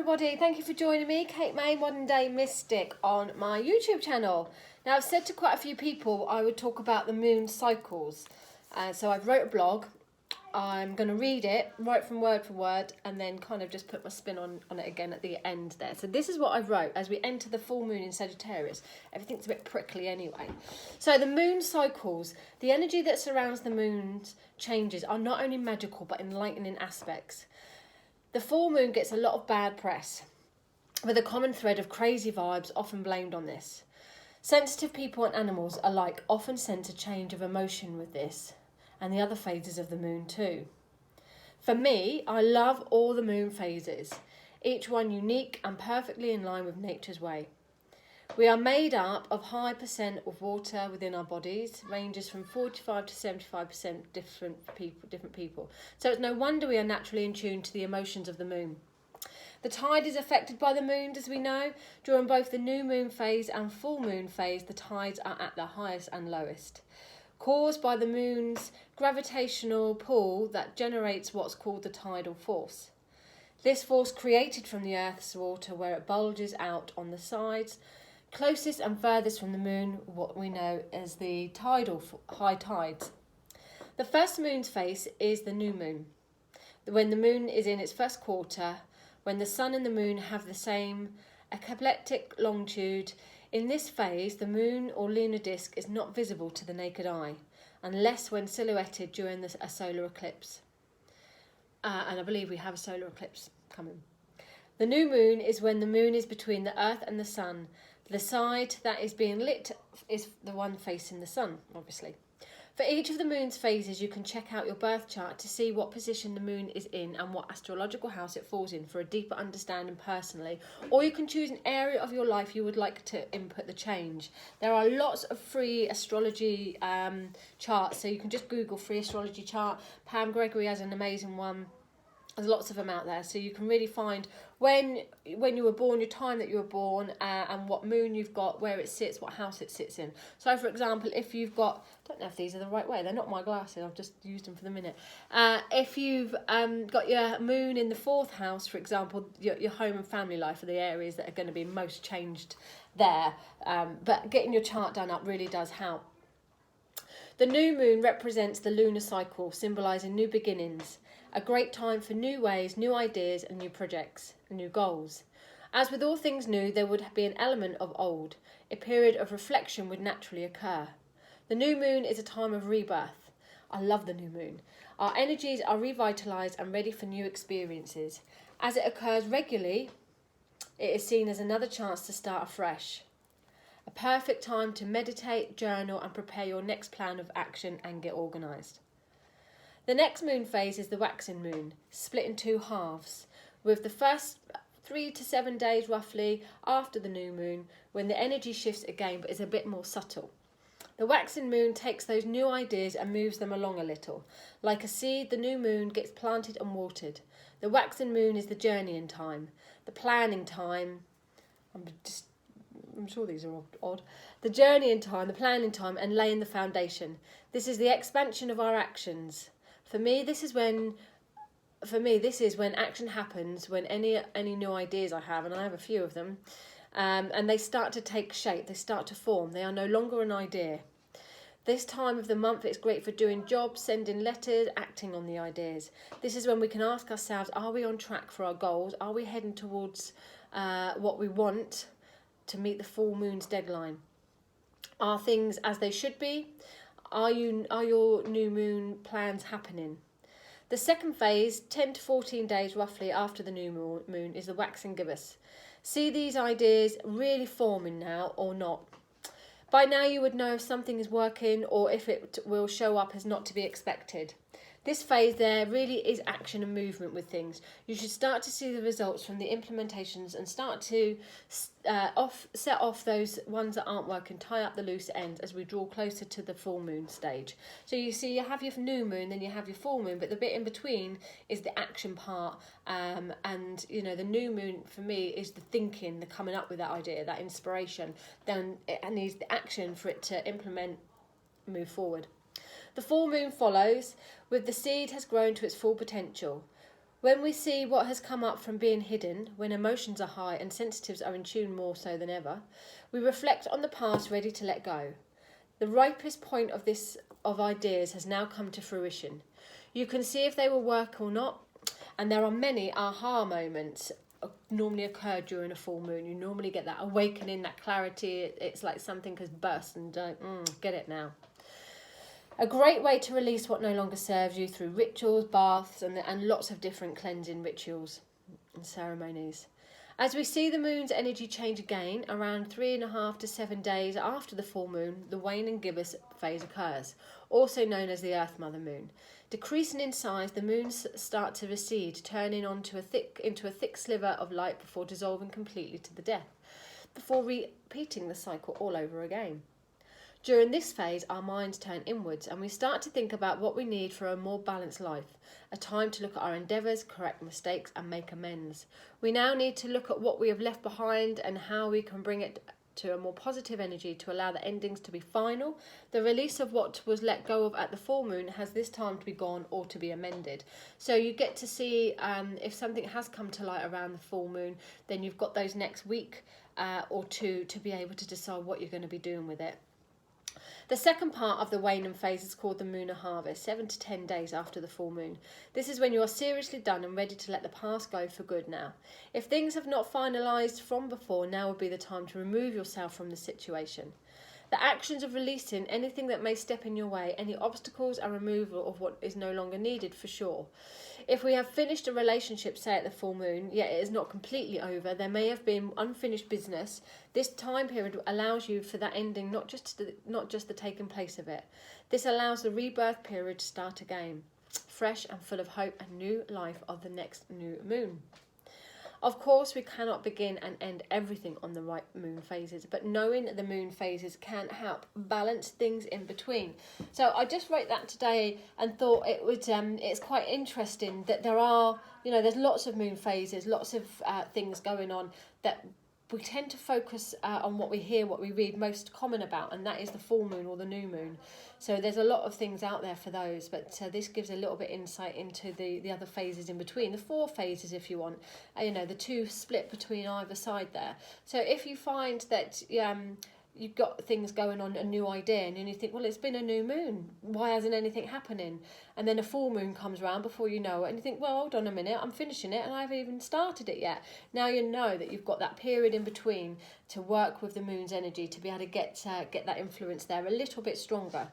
everybody, thank you for joining me, Kate May, Modern Day Mystic, on my YouTube channel. Now, I've said to quite a few people I would talk about the moon cycles. So I've wrote a blog. I'm going to read it right from word for word and then kind of just put my spin on it again at the end there. So this is what I wrote as we enter the full moon in Sagittarius. Everything's a bit prickly anyway. So the moon cycles, the energy that surrounds the moon's changes are not only magical but enlightening aspects. The full moon gets a lot of bad press, with a common thread of crazy vibes often blamed on this. Sensitive people and animals alike often sense a change of emotion with this, and the other phases of the moon too. For me, I love all the moon phases, each one unique and perfectly in line with nature's way. We are made up of high percent of water within our bodies, ranges from 45 to 75% different people. So it's no wonder we are naturally in tune to the emotions of the moon. The tide is affected by the moon, as we know. During both the new moon phase and full moon phase, the tides are at their highest and lowest, caused by the moon's gravitational pull that generates what's called the tidal force. This force created from the Earth's water, where it bulges out on the sides, closest and furthest from the moon, what we know as the tidal high tides. The first moon's phase is the new moon, when the moon is in its first quarter, when the sun and the moon have the same ecliptic longitude. In this phase, the moon or lunar disk is not visible to the naked eye, unless when silhouetted during a solar eclipse. And I believe we have a solar eclipse coming. The new moon is when the moon is between the Earth and the sun. The side that is being lit is the one facing the sun, obviously. For each of the moon's phases, you can check out your birth chart to see what position the moon is in and what astrological house it falls in for a deeper understanding personally. Or you can choose an area of your life you would like to input the change. There are lots of free astrology charts, so you can just Google free astrology chart. Pam Gregory has an amazing one. There's lots of them out there, so you can really find when you were born, your time that you were born, and what moon you've got, where it sits, what house it sits in. So, for example, if you've got, I don't know if these are the right way, they're not my glasses, I've just used them for the minute. If you've got your moon in the fourth house, for example, your home and family life are the areas that are going to be most changed there. But getting your chart done up really does help. The new moon represents the lunar cycle, symbolising new beginnings. A great time for new ways, new ideas and new projects and new goals. As with all things new, there would be an element of old. A period of reflection would naturally occur. The new moon is a time of rebirth. I love the new moon. Our energies are revitalised and ready for new experiences. As it occurs regularly, it is seen as another chance to start afresh. A perfect time to meditate, journal and prepare your next plan of action and get organised. The next moon phase is the waxing moon, split in two halves, with the first 3 to 7 days roughly after the new moon, when the energy shifts again but is a bit more subtle. The waxing moon takes those new ideas and moves them along a little. Like a seed, the new moon gets planted and watered. The waxing moon is the journeying time, the planning time. I'm sure these are odd. The journeying time, the planning time, and laying the foundation. This is the expansion of our actions. For me, this is when action happens, when any new ideas I have, and I have a few of them, and they start to take shape, they start to form. They are no longer an idea. This time of the month, it's great for doing jobs, sending letters, acting on the ideas. This is when we can ask ourselves, are we on track for our goals? Are we heading towards what we want to meet the full moon's deadline? Are things as they should be? Are your new moon plans happening? The second phase, 10 to 14 days roughly after the new moon, is the waxing gibbous. See these ideas really forming now or not? By now you would know if something is working or if it will show up as not to be expected. This phase there really is action and movement with things. You should start to see the results from the implementations and start to set off those ones that aren't working, tie up the loose ends as we draw closer to the full moon stage. So you see you have your new moon, then you have your full moon, but the bit in between is the action part. And you know, the new moon for me is the thinking, the coming up with that idea, that inspiration. Then it needs the action for it to implement, move forward. The full moon follows, with the seed has grown to its full potential. When we see what has come up from being hidden, when emotions are high and sensitives are in tune more so than ever, we reflect on the past ready to let go. The ripest point of ideas has now come to fruition. You can see if they will work or not, and there are many aha moments normally occur during a full moon. You normally get that awakening, that clarity. It's like something has burst and get it now. A great way to release what no longer serves you through rituals, baths, and lots of different cleansing rituals and ceremonies. As we see the moon's energy change again, around 3.5 to 7 days after the full moon, the wane and gibbous phase occurs, also known as the Earth Mother Moon. Decreasing in size, the moons start to recede, turning into a thick sliver of light before dissolving completely to the death, before repeating the cycle all over again. During this phase, our minds turn inwards and we start to think about what we need for a more balanced life, a time to look at our endeavours, correct mistakes and make amends. We now need to look at what we have left behind and how we can bring it to a more positive energy to allow the endings to be final. The release of what was let go of at the full moon has this time to be gone or to be amended. So you get to see if something has come to light around the full moon, then you've got those next week or two to be able to decide what you're going to be doing with it. The second part of the waning phase is called the lunar harvest, 7 to 10 days after the full moon. This is when you are seriously done and ready to let the past go for good now. If things have not finalised from before, now would be the time to remove yourself from the situation. The actions of releasing anything that may step in your way, any obstacles and removal of what is no longer needed for sure. If we have finished a relationship, say at the full moon, yet it is not completely over, there may have been unfinished business. This time period allows you for that ending, not just the taking place of it. This allows the rebirth period to start again, fresh and full of hope and new life of the next new moon. Of course, we cannot begin and end everything on the right moon phases, but knowing the moon phases can help balance things in between. So I just wrote that today and thought it would. It's quite interesting that there are, there's lots of moon phases, lots of things going on that we tend to focus on what we hear, what we read most common about, and that is the full moon or the new moon. So there's a lot of things out there for those, but this gives a little bit insight into the other phases in between, the 4 phases if you want, the 2 split between either side there. So if you find that you've got things going on, a new idea, and then you think, well, it's been a new moon, why hasn't anything happening? And then a full moon comes around before you know it, and you think, well, hold on a minute, I'm finishing it and I haven't even started it yet. Now you know that you've got that period in between to work with the moon's energy to be able to get that influence there a little bit stronger.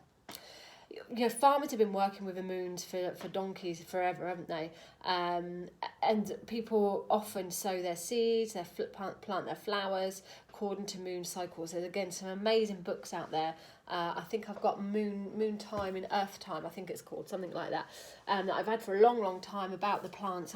Farmers have been working with the moons for donkeys forever, haven't they? And people often sow their seeds, plant their flowers according to moon cycles. There's again some amazing books out there. I think I've got Moon Time in Earth Time, I think it's called, something like that. That I've had for a long time about the plants.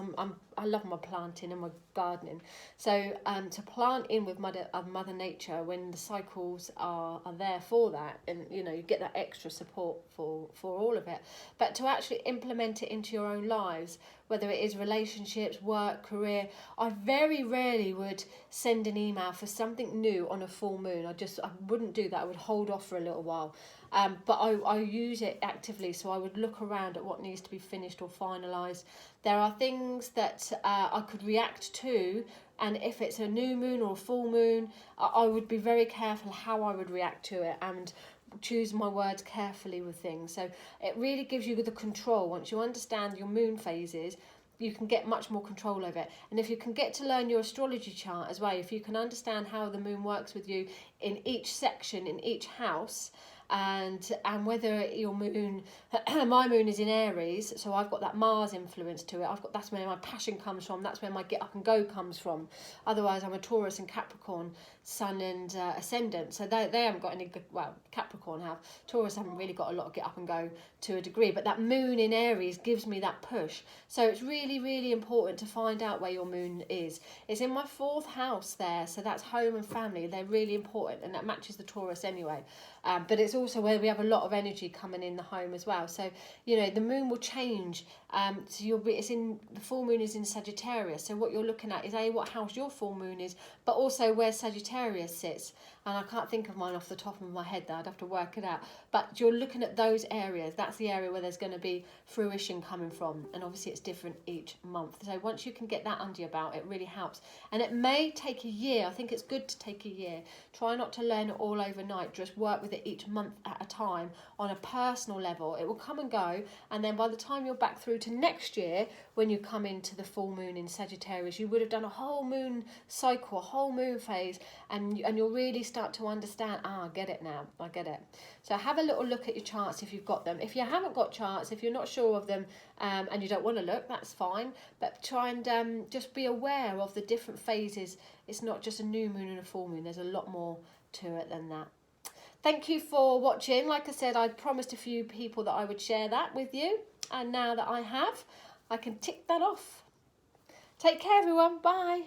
I love my planting and my gardening. So to plant in with Mother Nature when the cycles are there for that, and you get that extra support for all of it. But to actually implement it into your own lives, whether it is relationships, work, career, I very rarely would send an email for something new on a full moon. I wouldn't do that. I would hold off for a little while. But I use it actively, so I would look around at what needs to be finished or finalised. There are things that I could react to, and if it's a new moon or a full moon, I would be very careful how I would react to it and choose my words carefully with things. So it really gives you the control. Once you understand your moon phases, you can get much more control over it. And if you can get to learn your astrology chart as well, if you can understand how the moon works with you in each section, in each house, and whether your moon, my moon is in Aries, so I've got that Mars influence to it. That's where my passion comes from. That's where my get up and go comes from. Otherwise, I'm a Taurus and Capricorn, Sun and Ascendant. So they haven't got any good. Well, Capricorn have. Taurus haven't really got a lot of get up and go to a degree. But that moon in Aries gives me that push. So it's really important to find out where your moon is. It's in my 4th house there, so that's home and family. They're really important, and that matches the Taurus anyway. But it's also where we have a lot of energy coming in the home as well. So the moon will change. So the full moon is in Sagittarius. So what you're looking at is what house your full moon is, but also where Sagittarius sits. and I can't think of mine off the top of my head. There, I'd have to work it out. But you're looking at those areas. That's the area where there's going to be fruition coming from, and obviously it's different each month. So once you can get that under your belt, it really helps. And it may take a year. I think it's good to take a year. Try not to learn it all overnight. Just work with it each month at a time on a personal level. It will come and go, and then by the time you're back through to next year, when you come into the full moon in Sagittarius, you would have done a whole moon cycle, a whole moon phase, and you'll really start to understand, I get it now, I get it. So have a little look at your charts if you've got them. If you haven't got charts, if you're not sure of them, and you don't want to look, that's fine, but try and just be aware of the different phases. It's not just a new moon and a full moon, there's a lot more to it than that. Thank you for watching. Like I said, I promised a few people that I would share that with you, and now that I have, I can tick that off. Take care, everyone. Bye.